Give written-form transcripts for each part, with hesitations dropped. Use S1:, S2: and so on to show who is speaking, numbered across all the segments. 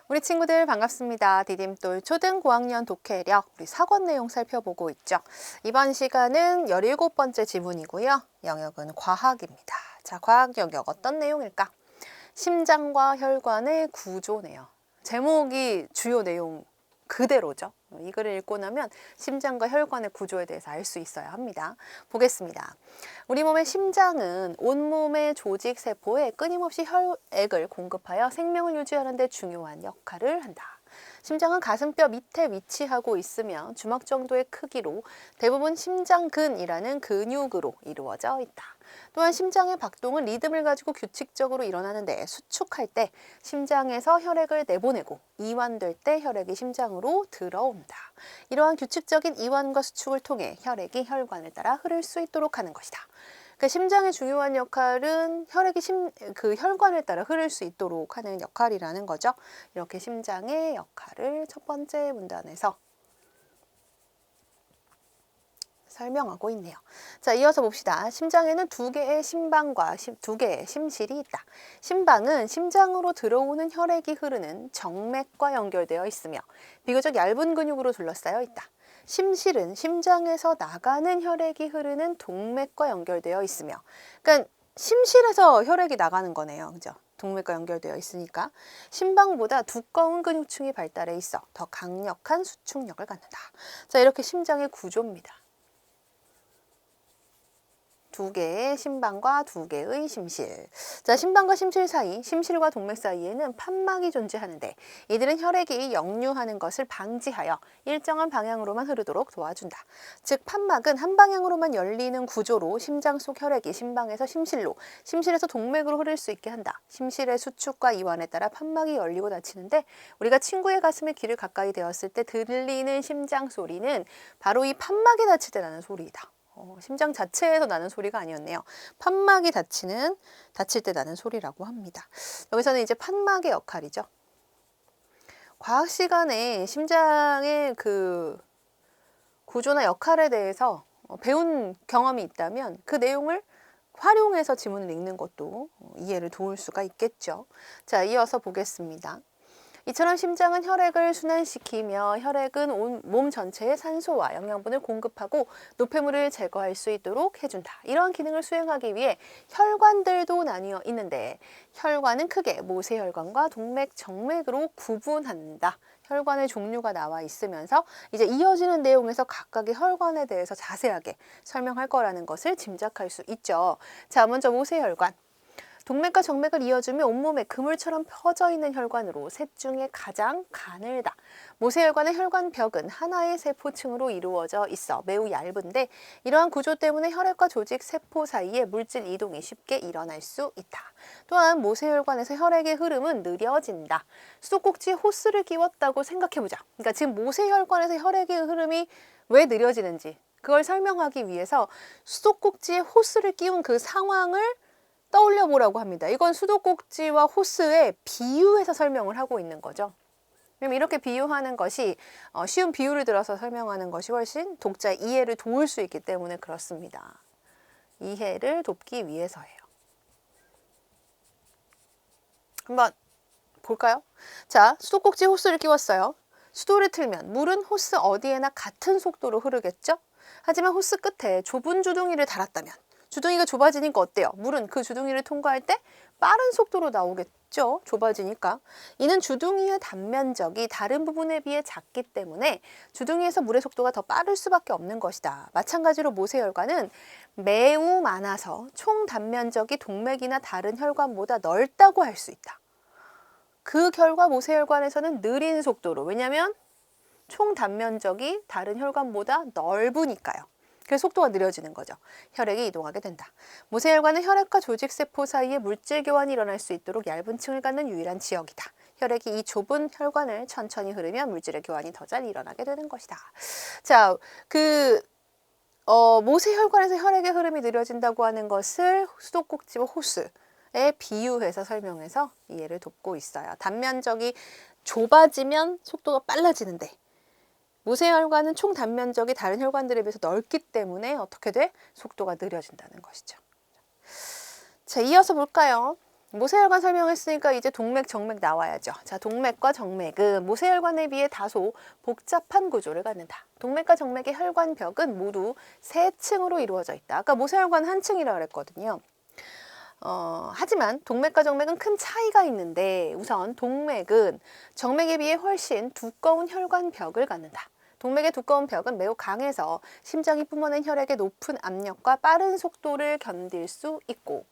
S1: 우리 친구들 반갑습니다. 디딤돌 초등고학년 독해력 우리 사권 내용 살펴보고 있죠. 이번 시간은 17번째 지문이고요. 영역은 과학입니다. 자, 과학 영역 어떤 내용일까? 심장과 혈관의 구조네요. 제목이 주요 내용 그대로죠. 이 글을 읽고 나면 심장과 혈관의 구조에 대해서 알 수 있어야 합니다. 보겠습니다. 우리 몸의 심장은 온몸의 조직 세포에 끊임없이 혈액을 공급하여 생명을 유지하는 데 중요한 역할을 한다. 심장은 가슴뼈 밑에 위치하고 있으며 주먹 정도의 크기로 대부분 심장근이라는 근육으로 이루어져 있다. 또한 심장의 박동은 리듬을 가지고 규칙적으로 일어나는데 수축할 때 심장에서 혈액을 내보내고 이완될 때 혈액이 심장으로 들어온다. 이러한 규칙적인 이완과 수축을 통해 혈액이 혈관을 따라 흐를 수 있도록 하는 것이다. 그러니까 심장의 중요한 역할은 혈액이 혈관을 따라 흐를 수 있도록 하는 역할이라는 거죠. 이렇게 심장의 역할을 첫 번째 문단에서 설명하고 있네요. 자, 이어서 봅시다. 심장에는 두 개의 심방과 두 개의 심실이 있다. 심방은 심장으로 들어오는 혈액이 흐르는 정맥과 연결되어 있으며 비교적 얇은 근육으로 둘러싸여 있다. 심실은 심장에서 나가는 혈액이 흐르는 동맥과 연결되어 있으며, 그러니까 심실에서 혈액이 나가는 거네요. 그죠? 동맥과 연결되어 있으니까 심방보다 두꺼운 근육층이 발달해 있어 더 강력한 수축력을 갖는다. 자, 이렇게 심장의 구조입니다. 두 개의 심방과 두 개의 심실. 자, 심방과 심실 사이, 심실과 동맥 사이에는 판막이 존재하는데 이들은 혈액이 역류하는 것을 방지하여 일정한 방향으로만 흐르도록 도와준다. 즉, 판막은 한 방향으로만 열리는 구조로 심장 속 혈액이 심방에서 심실로, 심실에서 동맥으로 흐를 수 있게 한다. 심실의 수축과 이완에 따라 판막이 열리고 닫히는데 우리가 친구의 가슴에 귀를 가까이 대었을 때 들리는 심장 소리는 바로 이 판막이 닫힐 때 나는 소리이다. 심장 자체에서 나는 소리가 아니었네요. 판막이 닫힐 때 나는 소리라고 합니다. 여기서는 이제 판막의 역할이죠. 과학 시간에 심장의 그 구조나 역할에 대해서 배운 경험이 있다면 그 내용을 활용해서 지문을 읽는 것도 이해를 도울 수가 있겠죠. 자, 이어서 보겠습니다. 이처럼 심장은 혈액을 순환시키며 혈액은 몸 전체에 산소와 영양분을 공급하고 노폐물을 제거할 수 있도록 해준다. 이러한 기능을 수행하기 위해 혈관들도 나뉘어 있는데 혈관은 크게 모세혈관과 동맥, 정맥으로 구분한다. 혈관의 종류가 나와 있으면서 이제 이어지는 내용에서 각각의 혈관에 대해서 자세하게 설명할 거라는 것을 짐작할 수 있죠. 자, 먼저 모세혈관. 동맥과 정맥을 이어주며 온몸에 그물처럼 퍼져 있는 혈관으로 셋 중에 가장 가늘다. 모세혈관의 혈관벽은 하나의 세포층으로 이루어져 있어 매우 얇은데 이러한 구조 때문에 혈액과 조직 세포 사이에 물질 이동이 쉽게 일어날 수 있다. 또한 모세혈관에서 혈액의 흐름은 느려진다. 수도꼭지에 호스를 끼웠다고 생각해보자. 그러니까 지금 모세혈관에서 혈액의 흐름이 왜 느려지는지 그걸 설명하기 위해서 수도꼭지에 호스를 끼운 그 상황을 떠올려 보라고 합니다. 이건 수도꼭지와 호스에 비유해서 설명을 하고 있는 거죠. 그럼 이렇게 비유하는 것이 쉬운 비유를 들어서 설명하는 것이 훨씬 독자의 이해를 도울 수 있기 때문에 그렇습니다. 이해를 돕기 위해서예요. 한번 볼까요? 자, 수도꼭지에 호스를 끼웠어요. 수도를 틀면 물은 호스 어디에나 같은 속도로 흐르겠죠? 하지만 호스 끝에 좁은 주둥이를 달았다면 주둥이가 좁아지니까 어때요? 물은 그 주둥이를 통과할 때 빠른 속도로 나오겠죠? 좁아지니까. 이는 주둥이의 단면적이 다른 부분에 비해 작기 때문에 주둥이에서 물의 속도가 더 빠를 수밖에 없는 것이다. 마찬가지로 모세혈관은 매우 많아서 총 단면적이 동맥이나 다른 혈관보다 넓다고 할 수 있다. 그 결과 모세혈관에서는 느린 속도로, 왜냐하면 총 단면적이 다른 혈관보다 넓으니까요. 그래서 속도가 느려지는 거죠. 혈액이 이동하게 된다. 모세혈관은 혈액과 조직세포 사이에 물질 교환이 일어날 수 있도록 얇은 층을 갖는 유일한 지역이다. 혈액이 이 좁은 혈관을 천천히 흐르면 물질의 교환이 더 잘 일어나게 되는 것이다. 자, 모세혈관에서 혈액의 흐름이 느려진다고 하는 것을 수도꼭지와 호스에 비유해서 설명해서 이해를 돕고 있어요. 단면적이 좁아지면 속도가 빨라지는데 모세혈관은 총 단면적이 다른 혈관들에 비해서 넓기 때문에 어떻게 돼? 속도가 느려진다는 것이죠. 자, 이어서 볼까요? 모세혈관 설명했으니까 이제 동맥, 정맥 나와야죠. 자, 동맥과 정맥은 모세혈관에 비해 다소 복잡한 구조를 갖는다. 동맥과 정맥의 혈관벽은 모두 세 층으로 이루어져 있다. 아까 모세혈관 한 층이라고 그랬거든요. 하지만 동맥과 정맥은 큰 차이가 있는데 우선 동맥은 정맥에 비해 훨씬 두꺼운 혈관벽을 갖는다. 동맥의 두꺼운 벽은 매우 강해서 심장이 뿜어낸 혈액의 높은 압력과 빠른 속도를 견딜 수 있고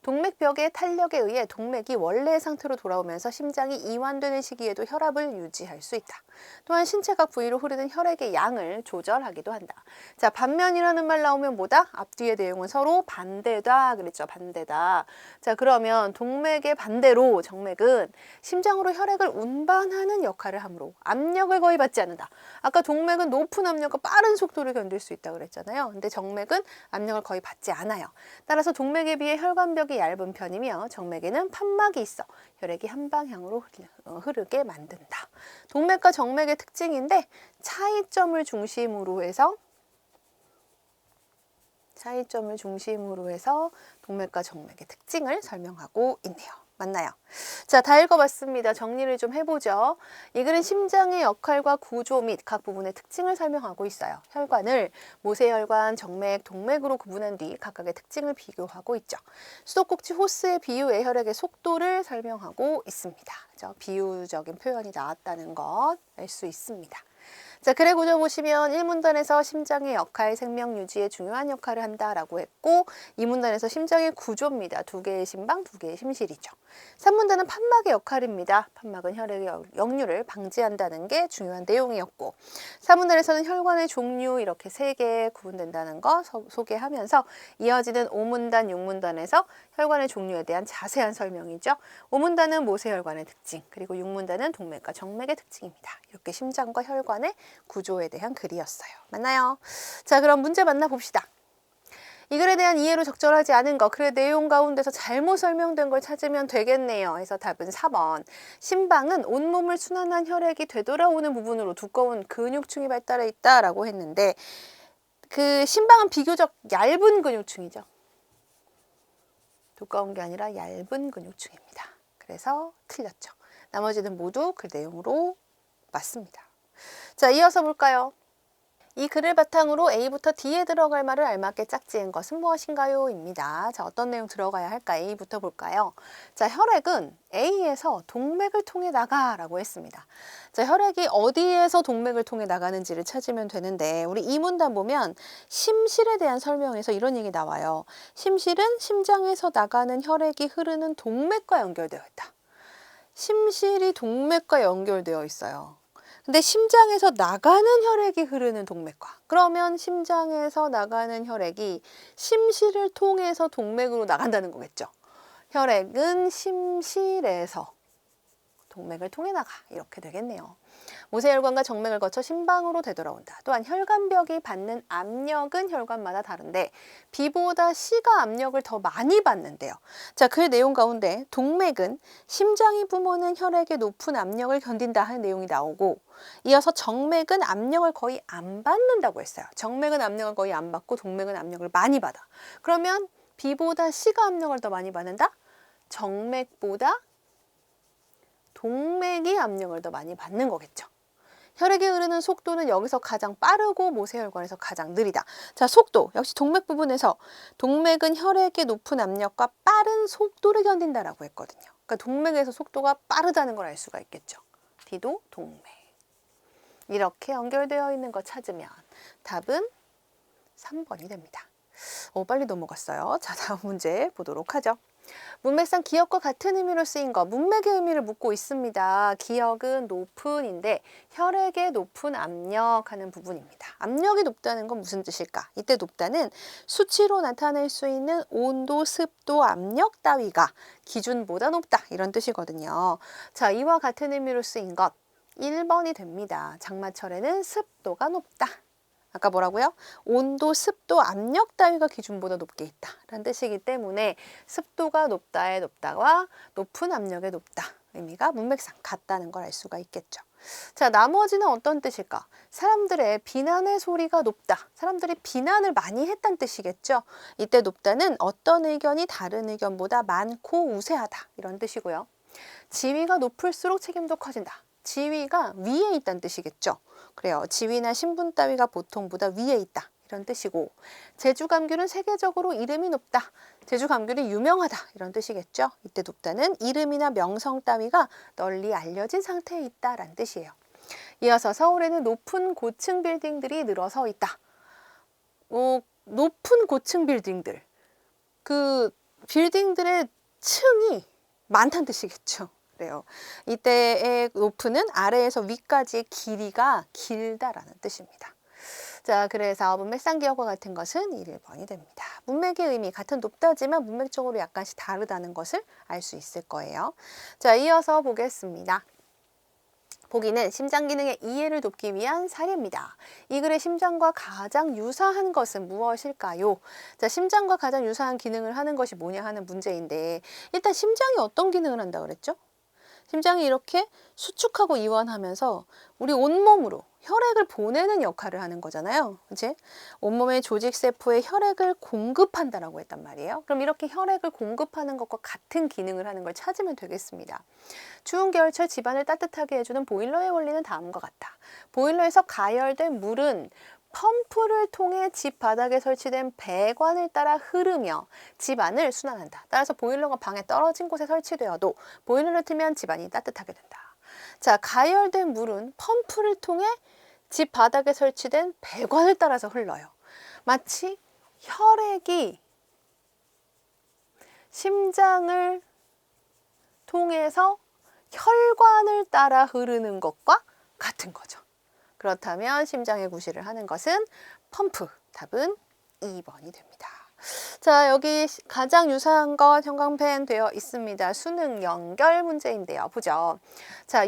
S1: 동맥벽의 탄력에 의해 동맥이 원래의 상태로 돌아오면서 심장이 이완되는 시기에도 혈압을 유지할 수 있다. 또한 신체 각 부위로 흐르는 혈액의 양을 조절하기도 한다. 자, 반면이라는 말 나오면 뭐다? 앞뒤의 내용은 서로 반대다 그랬죠. 반대다. 자, 그러면 동맥의 반대로 정맥은 심장으로 혈액을 운반하는 역할을 하므로 압력을 거의 받지 않는다. 아까 동맥은 높은 압력과 빠른 속도를 견딜 수 있다고 그랬잖아요. 근데 정맥은 압력을 거의 받지 않아요. 따라서 동맥에 비해 혈관벽이 얇은 편이며 정맥에는 판막이 있어 혈액이 한 방향으로 흐르게 만든다. 동맥과 정맥의 특징인데 차이점을 중심으로 해서 동맥과 정맥의 특징을 설명하고 있네요. 맞나요? 자, 다 읽어봤습니다. 정리를 좀 해보죠. 이 글은 심장의 역할과 구조 및 각 부분의 특징을 설명하고 있어요. 혈관을 모세혈관, 정맥, 동맥으로 구분한 뒤 각각의 특징을 비교하고 있죠. 수도꼭지 호스의 비유에 혈액의 속도를 설명하고 있습니다. 그죠? 비유적인 표현이 나왔다는 것 알 수 있습니다. 자, 글의 구조 보시면 1문단에서 심장의 역할, 생명 유지에 중요한 역할을 한다라고 했고 2문단에서 심장의 구조입니다. 두 개의 심방, 두 개의 심실이죠. 3문단은 판막의 역할입니다. 판막은 혈액의 역류를 방지한다는 게 중요한 내용이었고 4문단에서는 혈관의 종류 이렇게 3개 구분된다는 거 소개하면서 이어지는 5문단, 6문단에서 혈관의 종류에 대한 자세한 설명이죠. 5문단은 모세혈관의 특징, 그리고 6문단은 동맥과 정맥의 특징입니다. 이렇게 심장과 혈관의 구조에 대한 글이었어요. 맞나요? 자, 그럼 문제 만나봅시다. 이 글에 대한 이해로 적절하지 않은 거, 글의 내용 가운데서 잘못 설명된 걸 찾으면 되겠네요. 그래서 답은 4번. 심방은 온몸을 순환한 혈액이 되돌아오는 부분으로 두꺼운 근육층이 발달해 있다라고 했는데 그 심방은 비교적 얇은 근육층이죠. 두꺼운 게 아니라 얇은 근육층입니다. 그래서 틀렸죠. 나머지는 모두 그 내용으로 맞습니다. 자, 이어서 볼까요? 이 글을 바탕으로 A부터 D에 들어갈 말을 알맞게 짝지은 것은 무엇인가요? 입니다. 자, 어떤 내용 들어가야 할까? A부터 볼까요? 자, 혈액은 A에서 동맥을 통해 나가라고 했습니다. 자, 혈액이 어디에서 동맥을 통해 나가는지를 찾으면 되는데 우리 이 문단 보면 심실에 대한 설명에서 이런 얘기 나와요. 심실은 심장에서 나가는 혈액이 흐르는 동맥과 연결되어 있다. 심실이 동맥과 연결되어 있어요. 근데 심장에서 나가는 혈액이 흐르는 동맥과 그러면 심장에서 나가는 혈액이 심실을 통해서 동맥으로 나간다는 거겠죠. 혈액은 심실에서 동맥을 통해 나가 이렇게 되겠네요. 모세혈관과 정맥을 거쳐 심방으로 되돌아온다. 또한 혈관벽이 받는 압력은 혈관마다 다른데 B보다 C가 압력을 더 많이 받는데요. 자, 그 내용 가운데 동맥은 심장이 뿜어낸 혈액의 높은 압력을 견딘다 하는 내용이 나오고 이어서 정맥은 압력을 거의 안 받는다고 했어요. 정맥은 압력을 거의 안 받고 동맥은 압력을 많이 받아. 그러면 B보다 C가 압력을 더 많이 받는다? 정맥보다 동맥이 압력을 더 많이 받는 거겠죠. 혈액이 흐르는 속도는 여기서 가장 빠르고 모세혈관에서 가장 느리다. 자, 속도 역시 동맥 부분에서 동맥은 혈액의 높은 압력과 빠른 속도를 견딘다라고 했거든요. 그러니까 동맥에서 속도가 빠르다는 걸 알 수가 있겠죠. D도 동맥. 이렇게 연결되어 있는 거 찾으면 답은 3번이 됩니다. 빨리 넘어갔어요. 자, 다음 문제 보도록 하죠. 문맥상 기역과 같은 의미로 쓰인 거, 문맥의 의미를 묻고 있습니다. 기역은 높은인데 혈액의 높은 압력 하는 부분입니다. 압력이 높다는 건 무슨 뜻일까? 이때 높다는 수치로 나타낼 수 있는 온도, 습도, 압력 따위가 기준보다 높다 이런 뜻이거든요. 자, 이와 같은 의미로 쓰인 것 1번이 됩니다. 장마철에는 습도가 높다. 아까 뭐라고요? 온도, 습도, 압력 따위가 기준보다 높게 있다 라는 뜻이기 때문에 습도가 높다의 높다와 높은 압력의 높다 의미가 문맥상 같다는 걸 알 수가 있겠죠. 자, 나머지는 어떤 뜻일까? 사람들의 비난의 소리가 높다. 사람들이 비난을 많이 했다는 뜻이겠죠. 이때 높다는 어떤 의견이 다른 의견보다 많고 우세하다. 이런 뜻이고요. 지위가 높을수록 책임도 커진다. 지위가 위에 있다는 뜻이겠죠. 그래요. 지위나 신분 따위가 보통보다 위에 있다. 이런 뜻이고, 제주감귤은 세계적으로 이름이 높다. 제주감귤이 유명하다. 이런 뜻이겠죠. 이때 높다는 이름이나 명성 따위가 널리 알려진 상태에 있다라는 뜻이에요. 이어서 서울에는 높은 고층 빌딩들이 늘어서 있다. 높은 고층 빌딩들. 그 빌딩들의 층이 많다는 뜻이겠죠. 그래요. 이때의 높은은 아래에서 위까지의 길이가 길다라는 뜻입니다. 자, 그래서 문맥상 기억과 같은 것은 1번이 됩니다. 문맥의 의미 같은 높다지만 문맥적으로 약간씩 다르다는 것을 알 수 있을 거예요. 자, 이어서 보겠습니다. 보기는 심장 기능의 이해를 돕기 위한 사례입니다. 이 글의 심장과 가장 유사한 것은 무엇일까요? 자, 심장과 가장 유사한 기능을 하는 것이 뭐냐 하는 문제인데, 일단 심장이 어떤 기능을 한다고 그랬죠? 심장이 이렇게 수축하고 이완하면서 우리 온몸으로 혈액을 보내는 역할을 하는 거잖아요. 그치? 온몸의 조직세포에 혈액을 공급한다라고 했단 말이에요. 그럼 이렇게 혈액을 공급하는 것과 같은 기능을 하는 걸 찾으면 되겠습니다. 추운 겨울철 집안을 따뜻하게 해주는 보일러의 원리는 다음과 같다. 보일러에서 가열된 물은 펌프를 통해 집 바닥에 설치된 배관을 따라 흐르며 집안을 순환한다. 따라서 보일러가 방에 떨어진 곳에 설치되어도 보일러를 틀면 집안이 따뜻하게 된다. 자, 가열된 물은 펌프를 통해 집 바닥에 설치된 배관을 따라서 흘러요. 마치 혈액이 심장을 통해서 혈관을 따라 흐르는 것과 같은 거죠. 그렇다면 심장의 구실을 하는 것은 펌프. 답은 2번이 됩니다. 자, 여기 가장 유사한 것 형광펜 되어 있습니다. 수능 연결 문제인데요. 보죠. 자,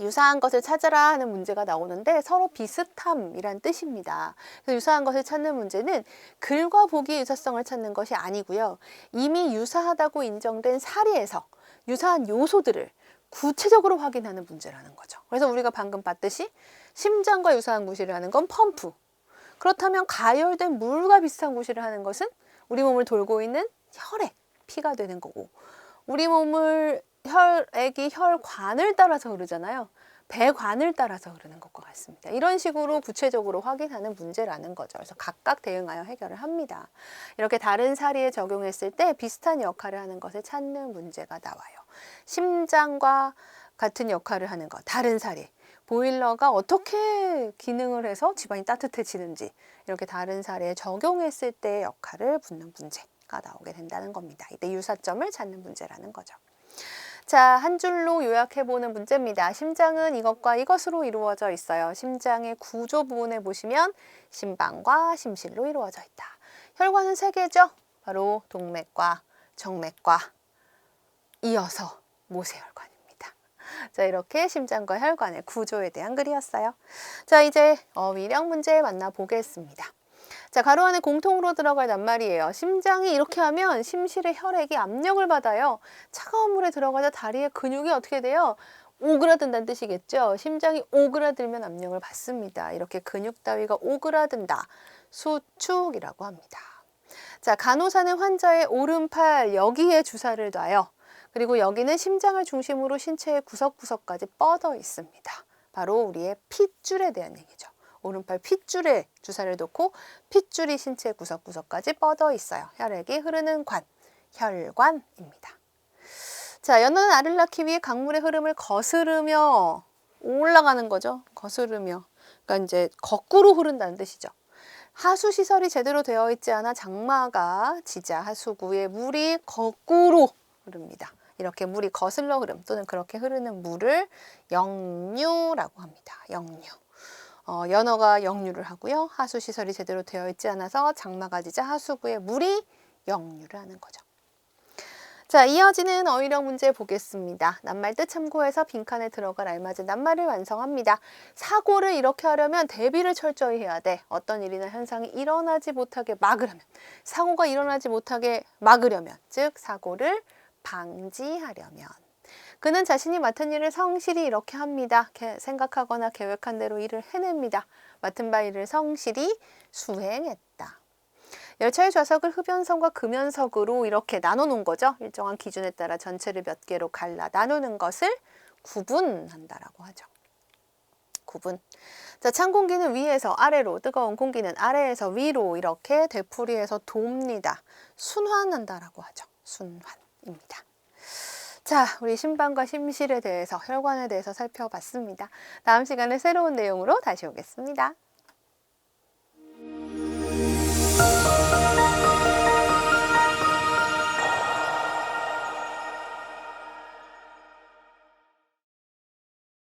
S1: 유사한 것을 찾으라 하는 문제가 나오는데 서로 비슷함이란 뜻입니다. 그래서 유사한 것을 찾는 문제는 글과 보기의 유사성을 찾는 것이 아니고요. 이미 유사하다고 인정된 사례에서 유사한 요소들을 구체적으로 확인하는 문제라는 거죠. 그래서 우리가 방금 봤듯이 심장과 유사한 구실을 하는 건 펌프. 그렇다면 가열된 물과 비슷한 구실을 하는 것은 우리 몸을 돌고 있는 혈액, 피가 되는 거고, 우리 몸을 혈액이 혈관을 따라서 흐르잖아요. 배관을 따라서 흐르는 것과 같습니다. 이런 식으로 구체적으로 확인하는 문제라는 거죠. 그래서 각각 대응하여 해결을 합니다. 이렇게 다른 사례에 적용했을 때 비슷한 역할을 하는 것을 찾는 문제가 나와요. 심장과 같은 역할을 하는 것, 다른 사례. 보일러가 어떻게 기능을 해서 집안이 따뜻해지는지 이렇게 다른 사례에 적용했을 때의 역할을 묻는 문제가 나오게 된다는 겁니다. 이때 유사점을 찾는 문제라는 거죠. 자, 한 줄로 요약해보는 문제입니다. 심장은 이것과 이것으로 이루어져 있어요. 심장의 구조 부분에 보시면 심방과 심실로 이루어져 있다. 혈관은 세 개죠. 바로 동맥과 정맥과 이어서 모세혈관입니다. 자, 이렇게 심장과 혈관의 구조에 대한 글이었어요. 자, 이제 어휘력 문제 만나보겠습니다. 자, 가로 안에 공통으로 들어갈 낱말이에요. 심장이 이렇게 하면 심실의 혈액이 압력을 받아요. 차가운 물에 들어가자 다리의 근육이 어떻게 돼요? 오그라든다는 뜻이겠죠. 심장이 오그라들면 압력을 받습니다. 이렇게 근육 따위가 오그라든다. 수축이라고 합니다. 자, 간호사는 환자의 오른팔 여기에 주사를 놔요. 그리고 여기는 심장을 중심으로 신체의 구석구석까지 뻗어 있습니다. 바로 우리의 핏줄에 대한 얘기죠. 오른팔 핏줄에 주사를 놓고 핏줄이 신체 구석구석까지 뻗어 있어요. 혈액이 흐르는 관, 혈관입니다. 자, 연어는 알을 낳기 위해 강물의 흐름을 거스르며 올라가는 거죠. 거스르며. 그러니까 이제 거꾸로 흐른다는 뜻이죠. 하수 시설이 제대로 되어 있지 않아 장마가 지자 하수구에 물이 거꾸로 흐릅니다. 이렇게 물이 거슬러 흐름 또는 그렇게 흐르는 물을 역류라고 합니다. 역류. 연어가 역류를 하고요. 하수 시설이 제대로 되어 있지 않아서 장마가 지자 하수구에 물이 역류를 하는 거죠. 자, 이어지는 어휘력 문제 보겠습니다. 낱말 뜻 참고해서 빈칸에 들어갈 알맞은 낱말을 완성합니다. 사고를 이렇게 하려면 대비를 철저히 해야 돼. 어떤 일이나 현상이 일어나지 못하게 막으려면, 사고가 일어나지 못하게 막으려면, 즉 사고를 방지하려면. 그는 자신이 맡은 일을 성실히 이렇게 합니다. 생각하거나 계획한 대로 일을 해냅니다. 맡은 바 일을 성실히 수행했다. 열차의 좌석을 흡연석과 금연석으로 이렇게 나눠 놓은 거죠. 일정한 기준에 따라 전체를 몇 개로 갈라 나누는 것을 구분한다라고 하죠. 구분. 자, 찬 공기는 위에서 아래로, 뜨거운 공기는 아래에서 위로 이렇게 되풀이해서 돕니다. 순환한다라고 하죠. 순환입니다. 자, 우리 심방과 심실에 대해서, 혈관에 대해서 살펴봤습니다. 다음 시간에 새로운 내용으로 다시 오겠습니다.